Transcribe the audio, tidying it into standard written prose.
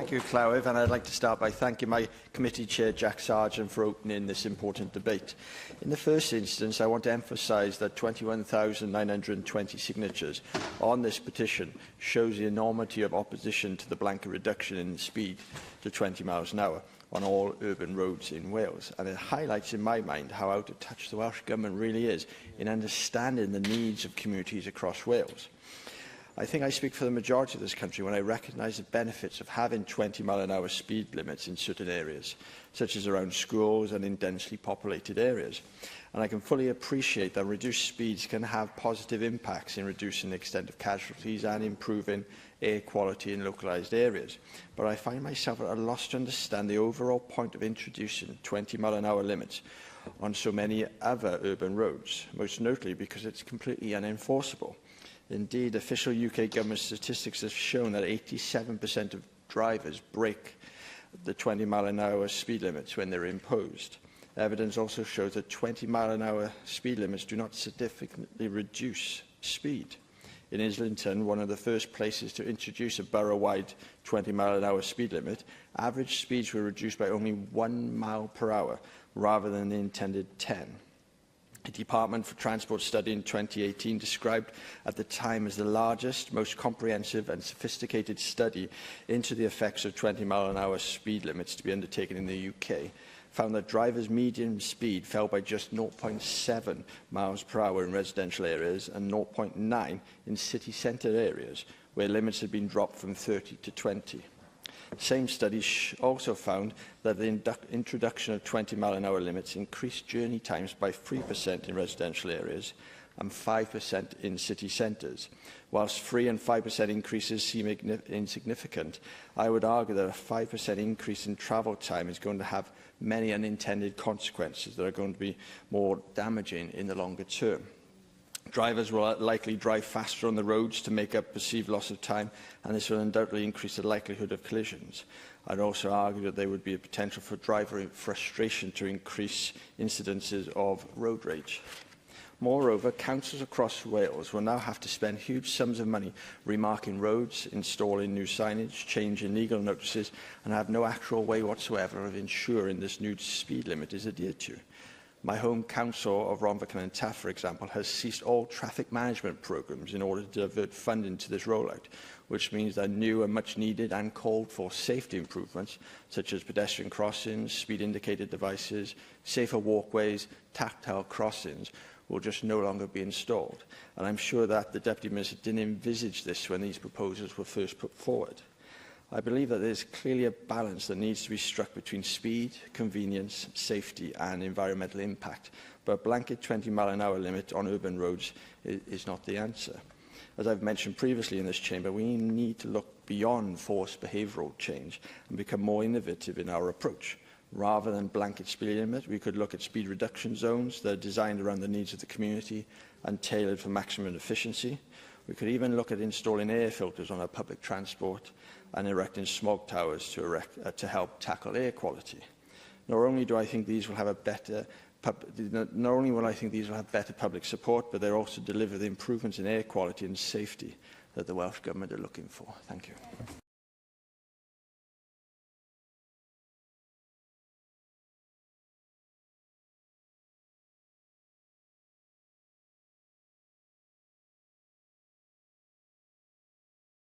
Thank you, Clywyd, and I'd like to start by thanking my committee chair, Jack Sargent, for opening this important debate. In the first instance, I want to emphasise that 21,920 signatures on this petition shows the enormity of opposition to the blanket reduction in the speed to 20 miles an hour on all urban roads in Wales, and it highlights in my mind how out of touch the Welsh Government really is in understanding the needs of communities across Wales. I think I speak for the majority of this country when I recognise the benefits of having 20-mile-an-hour speed limits in certain areas, such as around schools and in densely populated areas. And I can fully appreciate that reduced speeds can have positive impacts in reducing the extent of casualties and improving air quality in localised areas. But I find myself at a loss to understand the overall point of introducing 20-mile-an-hour limits on so many other urban roads, most notably because it's completely unenforceable. Indeed, official UK government statistics have shown that 87% of drivers break the 20-mile-an-hour speed limits when they're imposed. Evidence also shows that 20-mile-an-hour speed limits do not significantly reduce speed. In Islington, one of the first places to introduce a borough-wide 20-mile-an-hour speed limit, average speeds were reduced by only 1 mile per hour rather than the intended 10. The Department for Transport study in 2018 described at the time as the largest, most comprehensive and sophisticated study into the effects of 20-mile-an-hour speed limits to be undertaken in the UK, found that drivers' median speed fell by just 0.7 miles per hour in residential areas and 0.9 in city centre areas, where limits had been dropped from 30 to 20. The same study also found that the introduction of 20-mile-an-hour limits increased journey times by 3% in residential areas and 5% in city centres. Whilst 3 and 5% increases seem insignificant, I would argue that a 5% increase in travel time is going to have many unintended consequences that are going to be more damaging in the longer term. Drivers will likely drive faster on the roads to make up perceived loss of time, and this will undoubtedly increase the likelihood of collisions. I'd also argue that there would be a potential for driver frustration to increase incidences of road rage. Moreover, councils across Wales will now have to spend huge sums of money remarking roads, installing new signage, changing legal notices, and have no actual way whatsoever of ensuring this new speed limit is adhered to. My home council of Rhondda and Taff, for example, has ceased all traffic management programmes in order to divert funding to this rollout, which means that new and much needed and called for safety improvements, such as pedestrian crossings, speed indicator devices, safer walkways, tactile crossings, will just no longer be installed. And I'm sure that the Deputy Minister didn't envisage this when these proposals were first put forward. I believe that there is clearly a balance that needs to be struck between speed, convenience, safety and environmental impact, but a blanket 20-mile-an-hour limit on urban roads is not the answer. As I've mentioned previously in this chamber, we need to look beyond forced behavioural change and become more innovative in our approach. Rather than blanket speed limit, we could look at speed reduction zones that are designed around the needs of the community and tailored for maximum efficiency. We could even look at installing air filters on our public transport and erecting smog towers to help tackle air quality. Not only will I think these will have better public support, but they'll also deliver the improvements in air quality and safety that the Welsh Government are looking for. Thank you.